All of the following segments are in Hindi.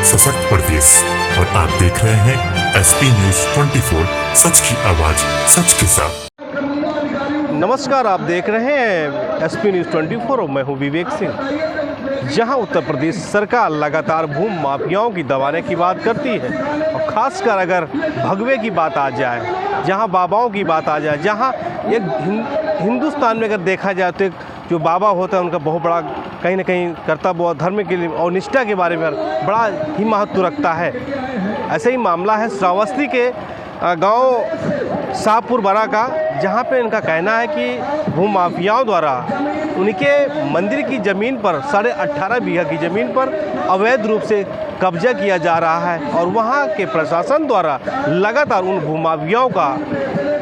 सशक्त प्रदेश और आप देख रहे हैं एसपी न्यूज 24, सच की आवाज सच के साथ। नमस्कार, आप देख रहे हैं एसपी न्यूज 24 और मैं हूं विवेक सिंह। जहां उत्तर प्रदेश सरकार लगातार भूमि माफियाओं की दबाने की बात करती है और खासकर अगर भगवे की बात आ जाए, जहां बाबाओं की बात आ जाए, जहां एक हिंदुस्तान में अगर देखा जाए तो एक जो बाबा होता है उनका बहुत बड़ा कहीं ना कहीं कर्तव्य और धर्म के लिए और निष्ठा के बारे में बड़ा ही महत्व रखता है। ऐसे ही मामला है श्रावस्ती के गांव शाहपुर बरा का, जहां पे इनका कहना है कि भूमि माफियाओं द्वारा उनके मंदिर की ज़मीन पर 18.5 बीघा की ज़मीन पर अवैध रूप से कब्जा किया जा रहा है और वहां के प्रशासन द्वारा लगातार उन भूमि माफियाओं का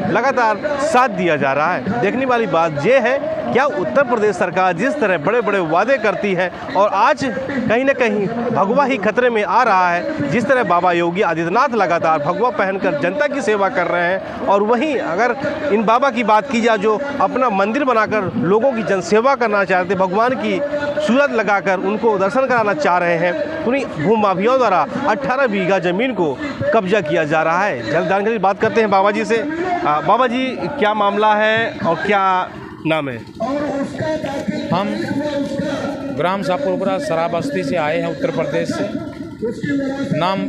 लगातार साथ दिया जा रहा है। देखने वाली बात यह है, क्या उत्तर प्रदेश सरकार जिस तरह बड़े बड़े वादे करती है और आज कहीं ना कहीं भगवा ही खतरे में आ रहा है। जिस तरह बाबा योगी आदित्यनाथ लगातार भगवा पहनकर जनता की सेवा कर रहे हैं और वहीं अगर इन बाबा की बात की जाए जो अपना मंदिर बनाकर लोगों की जनसेवा करना चाहते, भगवान की सूरत लगाकर उनको दर्शन कराना चाह रहे हैं, तो भूमि माफियाओं द्वारा 18 बीघा ज़मीन को कब्जा किया जा रहा है। जल्द जानकारी बात करते हैं बाबा जी से। बाबा जी, क्या मामला है और क्या नाम है? हम ग्राम शाहपुरा श्रावस्ती से आए हैं, उत्तर प्रदेश से। नाम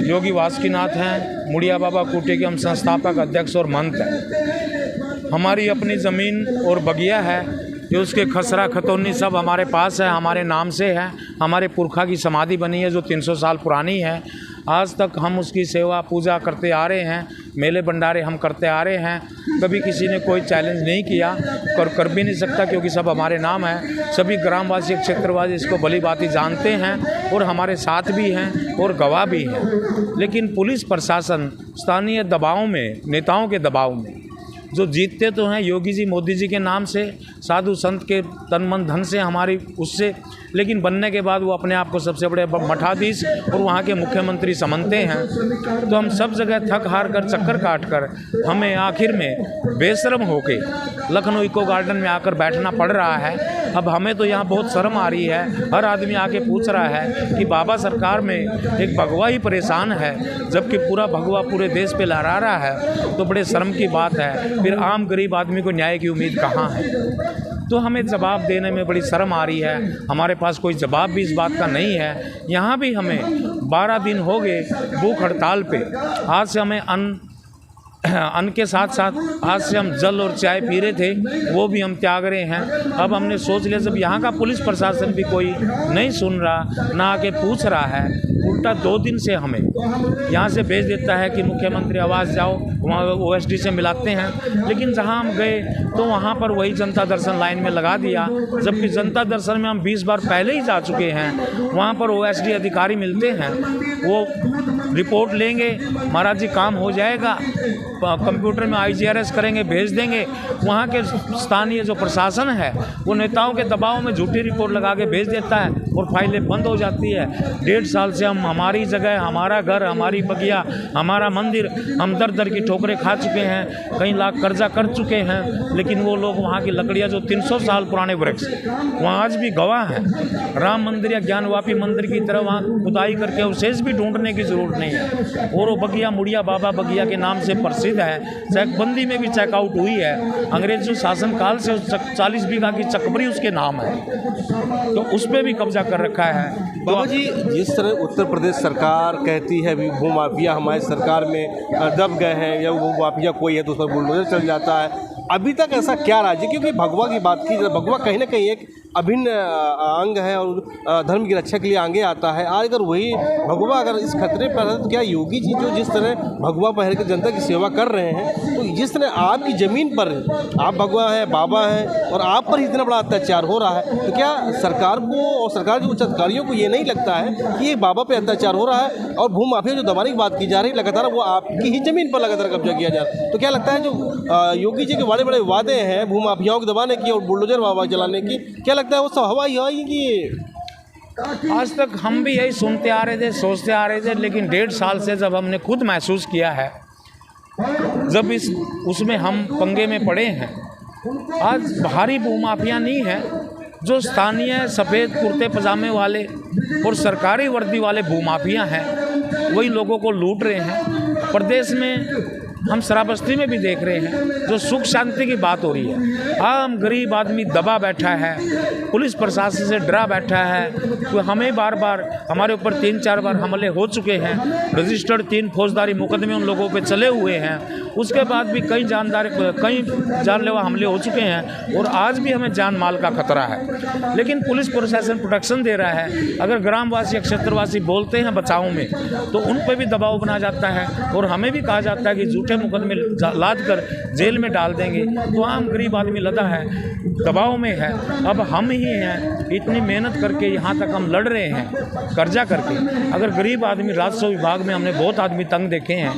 योगी वासुकीनाथ हैं, मुड़िया बाबा कुटी के हम संस्थापक अध्यक्ष और महंत हैं। हमारी अपनी ज़मीन और बगिया है जो उसके खसरा खतौनी सब हमारे पास है, हमारे नाम से है। हमारे पुरखा की समाधि बनी है जो 300 साल पुरानी है। आज तक हम उसकी सेवा पूजा करते आ रहे हैं, मेले भंडारे हम करते आ रहे हैं। कभी किसी ने कोई चैलेंज नहीं किया और कर भी नहीं सकता, क्योंकि सब हमारे नाम है। सभी ग्रामवासी क्षेत्रवासी इसको भली भांति जानते हैं और हमारे साथ भी हैं और गवाह भी हैं। लेकिन पुलिस प्रशासन स्थानीय दबाव में, नेताओं के दबाव में जो जीतते तो हैं योगी जी मोदी जी के नाम से, साधु संत के तन मन धन से, हमारी उससे, लेकिन बनने के बाद वो अपने आप को सबसे बड़े मठाधीश और वहाँ के मुख्यमंत्री समझते हैं। तो हम सब जगह थक हार कर चक्कर काट कर हमें आखिर में बेशर्म होके लखनऊ इको गार्डन में आकर बैठना पड़ रहा है। अब हमें तो यहाँ बहुत शर्म आ रही है। हर आदमी आके पूछ रहा है कि बाबा सरकार में एक भगवा ही परेशान है, जबकि पूरा भगवा पूरे देश पे लहरा रहा है। तो बड़े शर्म की बात है। फिर आम गरीब आदमी को न्याय की उम्मीद कहाँ है? तो हमें जवाब देने में बड़ी शर्म आ रही है। हमारे पास कोई जवाब भी इस बात का नहीं है। यहाँ भी हमें 12 दिन हो गए भूख हड़ताल पे। आज से हमें अन्न के साथ साथ आज से हम जल और चाय पी रहे थे, वो भी हम त्याग रहे हैं। अब हमने सोच लिया, जब यहाँ का पुलिस प्रशासन भी कोई नहीं सुन रहा, ना आके पूछ रहा है, उल्टा 2 दिन से हमें यहाँ से भेज देता है कि मुख्यमंत्री आवास जाओ, वहाँ OSD से मिलाते हैं। लेकिन जहाँ हम गए तो वहाँ पर वही जनता दर्शन लाइन में लगा दिया, जबकि जनता दर्शन में हम 20 बार पहले ही जा चुके हैं। वहाँ पर OSD अधिकारी मिलते हैं, वो रिपोर्ट लेंगे, महाराज जी काम हो जाएगा, कंप्यूटर में IGRS करेंगे, भेज देंगे। वहाँ के स्थानीय जो प्रशासन है वो नेताओं के दबाव में झूठी रिपोर्ट लगा के भेज देता है और फाइलें बंद हो जाती है। 1.5 साल से हम हमारी जगह, हमारा घर, हमारी बगिया, हमारा मंदिर, हम दर दर की ठोकरें खा चुके हैं, कई लाख कर्जा कर चुके हैं। लेकिन वो लोग वहाँ की लकड़ियाँ जो 300 साल पुराने वृक्ष वहाँ आज भी गवाह हैं। राम मंदिर या ज्ञानवापी मंदिर की तरह वहाँ खुदाई करके अवशेष भी ढूंढने की ज़रूरत नहीं है। और वो बगिया मुड़िया बाबा बगिया के नाम से प्रसिद्ध है। चकबंदी में भी चेकआउट हुई है। अंग्रेजों शासन काल से 40 बीघा की चकबरी उसके नाम है, तो उस पर भी कब्जा कर रखा है। बाबा जी, जिस तरह उत्तर प्रदेश सरकार कहती है भू माफिया हमारी सरकार में दब गए हैं या वो माफिया कोई है तो उस पर बुलडोजर चल जाता है, अभी तक ऐसा क्या राज है? क्योंकि भगवा की बात की, भगवा कहीं ना कहीं एक अभिन्न अंग है और धर्म की रक्षा के लिए आगे आता है। आज अगर वही भगवा अगर इस खतरे पर है तो क्या योगी जी जो जिस तरह भगवा पहन के जनता की सेवा कर रहे हैं, तो जिस तरह आपकी ज़मीन पर आप भगवा है, बाबा है और आप पर इतना बड़ा अत्याचार हो रहा है, तो क्या सरकार को और सरकार के उच्च अधिकारियों को ये नहीं लगता है कि ये बाबा पे अत्याचार हो रहा है और भूमि माफिया जो दबाने की बात की जा रही है लगातार, वो आपकी ही ज़मीन पर लगातार कब्जा किया जा रहा है? तो क्या लगता है जो योगी जी के बड़े बड़े वादे हैं भूमि माफियाओं को दबाने की और बुलडोजर हवा चलाने की, क्या लगता है वो सब हवा ही आएगी? आज तक हम भी यही सुनते आ रहे थे, सोचते आ रहे थे, लेकिन 1.5 साल से जब हमने खुद महसूस किया है, जब उसमें हम पंगे में पड़े हैं। आज भारी भूमाफिया नहीं है, जो स्थानीय सफ़ेद कुर्ते पजामे वाले और सरकारी वर्दी वाले भूमाफिया हैं वही लोगों को लूट रहे हैं। प्रदेश में हम शराबस्ती में भी देख रहे हैं जो सुख शांति की बात हो रही है, आम गरीब आदमी दबा बैठा है, पुलिस प्रशासन से डरा बैठा है। तो हमें बार बार हमारे ऊपर 3-4 बार हमले हो चुके हैं, रजिस्टर्ड 3 फौजदारी मुकदमे उन लोगों पे चले हुए हैं। उसके बाद भी कई जानलेवा हमले हो चुके हैं और आज भी हमें जान माल का खतरा है। लेकिन पुलिस प्रशासन प्रोटेक्शन दे रहा है। अगर ग्रामवासी या क्षेत्रवासी बोलते हैं बचाव में तो उन पर भी दबाव बना जाता है और हमें भी कहा जाता है कि झूठे मुकदमे लाद कर जेल में डाल देंगे। तो आम गरीब आदमी लदा है, दबाव में है। अब हम ही हैं, इतनी मेहनत करके यहाँ तक हम लड़ रहे हैं कर्जा करके। अगर गरीब आदमी, राजस्व विभाग में हमने बहुत आदमी तंग देखे हैं।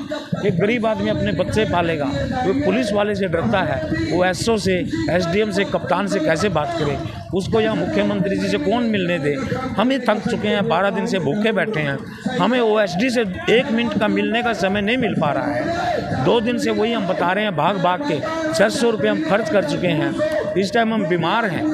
एक गरीब आदमी अपने बच्चे पालेगा, वो पुलिस वाले से डरता है, वो एसओ से, एसडीएम से, कप्तान से कैसे बात करे, उसको यहाँ मुख्यमंत्री जी से कौन मिलने दे। हम ही थक चुके हैं, 12 दिन से भूखे बैठे हैं। हमें ओएसडी से 1 मिनट का मिलने का समय नहीं मिल पा रहा है। 2 दिन से वही हम बता रहे हैं, भाग भाग के 600 रुपये हम खर्च कर चुके हैं। इस टाइम हम बीमार हैं,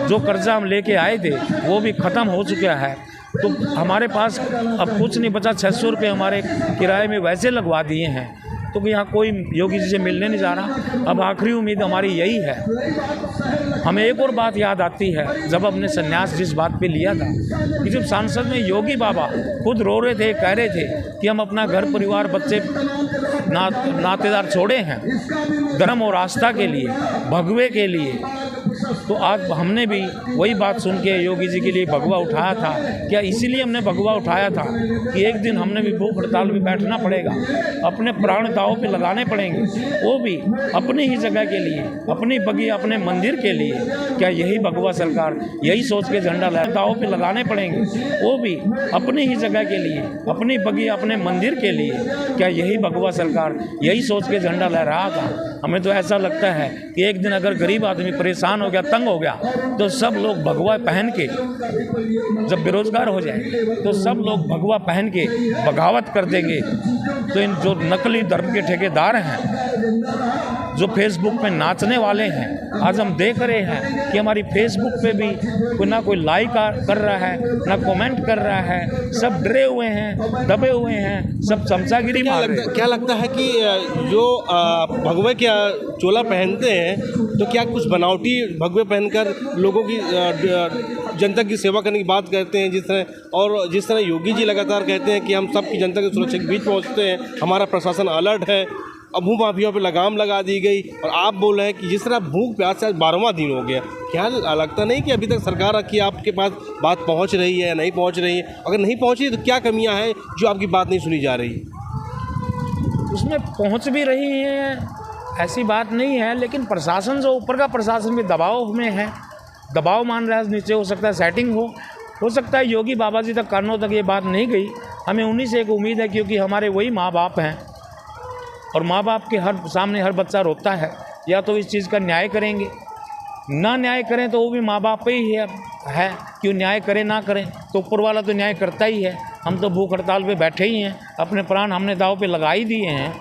जो कर्जा हम लेके आए थे वो भी ख़त्म हो चुका है। तो हमारे पास अब कुछ नहीं बचा। 600 रुपये हमारे किराए में वैसे लगवा दिए हैं। तो यहाँ कोई योगी जी से मिलने नहीं जा रहा। अब आखिरी उम्मीद हमारी यही है। हमें एक और बात याद आती है, जब हमने संन्यास जिस बात पे लिया था कि जब सांसद में योगी बाबा खुद रो रहे थे, कह रहे थे कि हम अपना घर परिवार बच्चे नातेदार छोड़े हैं धर्म और आस्था के लिए, भगवे के लिए। तो आज हमने भी वही बात सुन के योगी जी के लिए भगवा उठाया था। क्या इसीलिए हमने भगवा उठाया था कि एक दिन हमने भी भूख हड़ताल में बैठना पड़ेगा, अपने प्राण दांव पे लगाने पड़ेंगे, वो भी अपनी ही जगह के लिए, अपनी बगी अपने मंदिर के लिए। क्या यही भगवा सरकार यही सोच के झंडा दांव पे लगाने पड़ेंगे, वो भी अपनी ही जगह के लिए, अपनी बगी अपने मंदिर के लिए। क्या यही भगवा सरकार यही सोच के झंडा लहरा था? हमें तो ऐसा लगता है कि एक दिन अगर गरीब आदमी परेशान हो गया, तंग हो गया, तो सब लोग भगवा पहन के, जब बेरोजगार हो जाए तो सब लोग भगवा पहन के बगावत कर देंगे। तो इन जो नकली धर्म के ठेकेदार हैं, जो फेसबुक पे नाचने वाले हैं, आज हम देख रहे हैं कि हमारी फेसबुक पे भी कोई ना कोई लाइक कर रहा है, ना कमेंट कर रहा है। सब डरे हुए हैं, दबे हुए हैं, सब चमचागिरी मार रहे हैं। क्या लगता है कि जो भगवे क्या चोला पहनते हैं, तो क्या कुछ बनावटी भगवे पहनकर लोगों की जनता की सेवा करने की बात करते हैं, जिस तरह योगी जी लगातार कहते हैं कि हम सबकी जनता की सुरक्षा के बीच पहुंचते हैं, हमारा प्रशासन अलर्ट है, अब भू माफिया पे लगाम लगा दी गई। और आप बोल रहे हैं कि जिस तरह भूख प्यास से 12वां दिन हो गया, क्या लगता नहीं कि अभी तक सरकार की आपके पास बात पहुंच रही है, नहीं पहुंच रही है? अगर नहीं पहुंच रही तो क्या कमियां हैं जो आपकी बात नहीं सुनी जा रही? उसमें पहुंच भी रही है, ऐसी बात नहीं है, लेकिन प्रशासन जो ऊपर का प्रशासन भी दबाव में है, दबाव मान रहा है। नीचे हो सकता है सेटिंग हो सकता है योगी बाबा जी तक, कानों तक ये बात नहीं गई। हमें उन्हीं से एक उम्मीद है, क्योंकि हमारे वही माँ बाप हैं और माँ बाप के सामने हर बच्चा रोता है। या तो इस चीज़ का न्याय करेंगे, ना न्याय करें तो वो भी माँ बाप पे ही है। क्यों न्याय करें ना करें, तो ऊपर वाला तो न्याय करता ही है। हम तो भूख हड़ताल पे बैठे ही हैं, अपने प्राण हमने दाव पे लगा ही दिए हैं।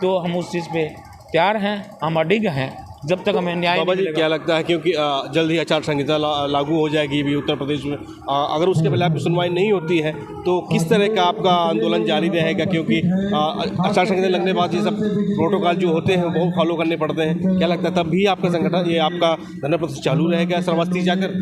तो हम उस चीज़ पे तैयार हैं, हम अडिग हैं जब तक हमें न्याय बाबा जी क्या लगता है, क्योंकि जल्द ही आचार संहिता लागू हो जाएगी भी उत्तर प्रदेश में, अगर उसके पहले आपकी सुनवाई नहीं होती है तो किस तरह का आपका आंदोलन जारी रहेगा? क्योंकि आचार संहिता लगने के बाद ये सब प्रोटोकॉल जो होते हैं वो फॉलो करने पड़ते हैं। क्या लगता है तब भी आपका संगठन, ये आपका धरना प्रदर्शन चालू रहेगा श्रावस्ती जाकर?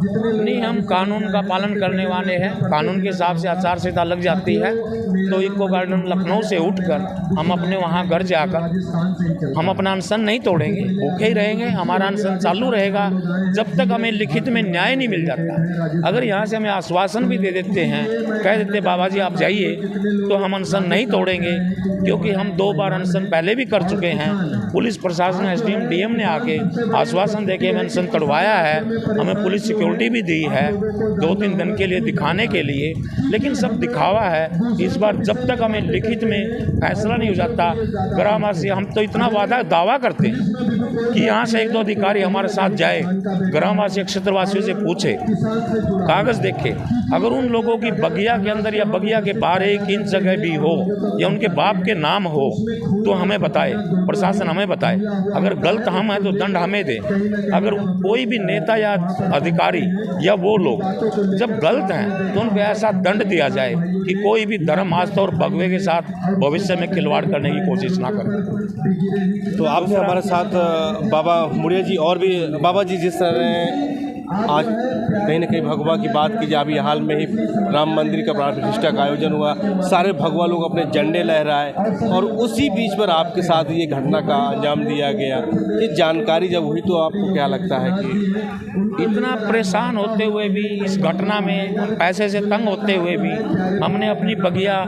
नहीं, हम कानून का पालन करने वाले हैं। कानून के हिसाब से आचार संहिता लग जाती है तो इको गार्डन लखनऊ से उठकर हम अपने वहाँ घर जाकर हम अपना अनशन नहीं तोड़ेंगे, भूखे ही रहेंगे। हमारा अनशन चालू रहेगा जब तक हमें लिखित में न्याय नहीं मिल जाता। अगर यहाँ से हमें आश्वासन भी दे देते हैं, कह देते बाबा जी आप जाइए, तो हम अनशन नहीं तोड़ेंगे, क्योंकि हम 2 बार अनशन पहले भी कर चुके हैं। पुलिस प्रशासन, एसडीएम, डीएम ने आके आश्वासन देके हमें अनशन तोड़वाया है। हमें पुलिस सिक्योरिटी भी दी है 2-3 दिन के लिए, दिखाने के लिए, लेकिन सब दिखावा है। इस बार जब तक हमें लिखित में फैसला नहीं हो जाता, ग्रामवासी हम तो इतना दावा करते हैं कि यहाँ से एक दो अधिकारी हमारे साथ जाए, ग्रामवासी क्षेत्रवासियों से पूछे, कागज़ देखे, अगर उन लोगों की बगिया के अंदर या बगिया के बाहर 1 इंच जगह भी हो या उनके बाप के नाम हो तो हमें बताए, प्रशासन हमें बताए। अगर गलत हम हैं तो दंड हमें दे। अगर कोई भी नेता या अधिकारी या वो लोग जब गलत हैं तो उनको ऐसा दंड दिया जाए कि कोई भी धर्म आस्था और भगवे के साथ भविष्य में खिलवाड़ करने की कोशिश ना करें। तो आपने हमारे साथ बाबा मुड़िया जी और भी बाबा जी, जिस तरह आज कहीं ना कहीं भगवा की बात की जाए, अभी हाल में ही राम मंदिर का प्राण प्रतिष्ठा का आयोजन हुआ, सारे भगवा लोग अपने झंडे लहराए और उसी बीच पर आपके साथ ये घटना का अंजाम दिया गया। ये जानकारी जब हुई तो आपको क्या लगता है कि इतना परेशान होते हुए भी, इस घटना में पैसे से तंग होते हुए भी, हमने अपनी बगिया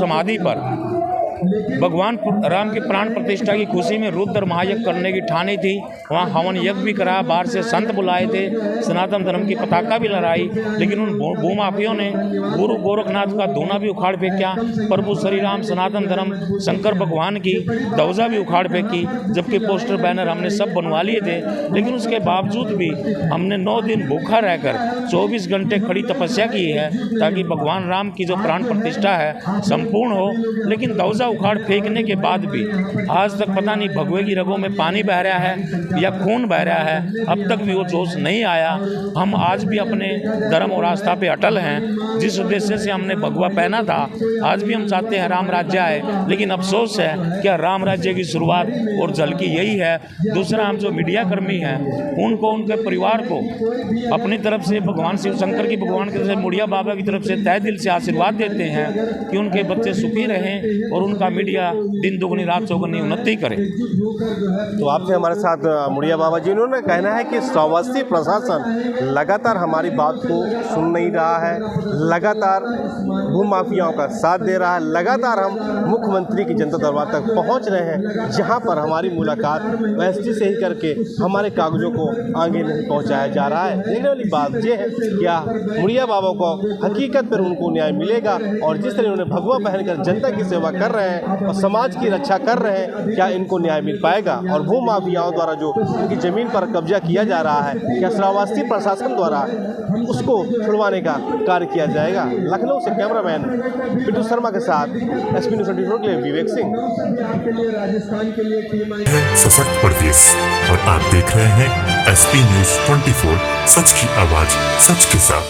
समाधि पर भगवान राम की प्राण प्रतिष्ठा की खुशी में रुद्र महायज्ञ करने की ठानी थी। वहाँ हवन यज्ञ भी करा, बाहर से संत बुलाए थे, सनातन धर्म की पताका भी लहराई, लेकिन उन भूमाफियों ने गुरु गोरखनाथ का धूना भी उखाड़ फेंका, प्रभु श्री राम सनातन धर्म शंकर भगवान की ध्वजा भी उखाड़ फेंकी, जबकि पोस्टर बैनर हमने सब बनवा लिए थे। लेकिन उसके बावजूद भी हमने 9 दिन भूखा रहकर 24 घंटे खड़ी तपस्या की है ताकि भगवान राम की जो प्राण प्रतिष्ठा है संपूर्ण हो। लेकिन ध्वजा उखाड़ फेंकने के बाद भी आज तक पता नहीं भगवे की रगों में पानी बह रहा है या खून बह रहा है, अब तक भी वो जोश नहीं आया। हम आज भी अपने धर्म और आस्था पे अटल हैं। जिस उद्देश्य से हमने भगवा पहना था, आज भी हम चाहते हैं राम राज्य आए, लेकिन अफसोस है कि राम राज्य की शुरुआत और झलकी यही है। दूसरा, हम जो मीडिया कर्मी हैं उनको, उनके परिवार को अपनी तरफ से भगवान शिव शंकर की भगवान की तरफ से, मुड़िया बाबा की तरफ से तहे दिल से आशीर्वाद देते हैं कि उनके बच्चे सुखी रहें और उनका मीडिया दिन दुगनी रात चौगुनी उन्नति करे। तो आपसे हमारे साथ मुड़िया बाबा जी, उन्होंने कहना है कि श्रावस्ती प्रशासन लगातार हमारी बात को सुन नहीं रहा है, लगातार भूमाफियाओं का साथ दे रहा है, लगातार हम मुख्यमंत्री की जनता दरबार तक पहुंच रहे हैं, जहां पर हमारी मुलाकात एसटी से ही करके हमारे कागजों को आगे नहीं पहुंचाया जा रहा है। देखने वाली बात यह है क्या मुड़िया बाबा को हकीकत पर उनको न्याय मिलेगा, और जिस तरह उन्होंने भगवा पहनकर जनता की सेवा कर रहे हैं और समाज की रक्षा कर रहे हैं, क्या इनको न्याय मिल पाएगा? और भूमाफियाओं द्वारा जो उनकी ज़मीन पर कब्जा किया जा रहा है, क्या श्रावस्ती प्रशासन द्वारा उसको छुड़वाने का कार्य किया जाएगा? लखनऊ से कैमरामैन पिंटू शर्मा के साथ एसपी न्यूज़ 24 के लिए विवेक सिंह। सशक्त प्रदेश और आप देख रहे हैं एसपी न्यूज़ 24, सच की आवाज़ सच के साथ।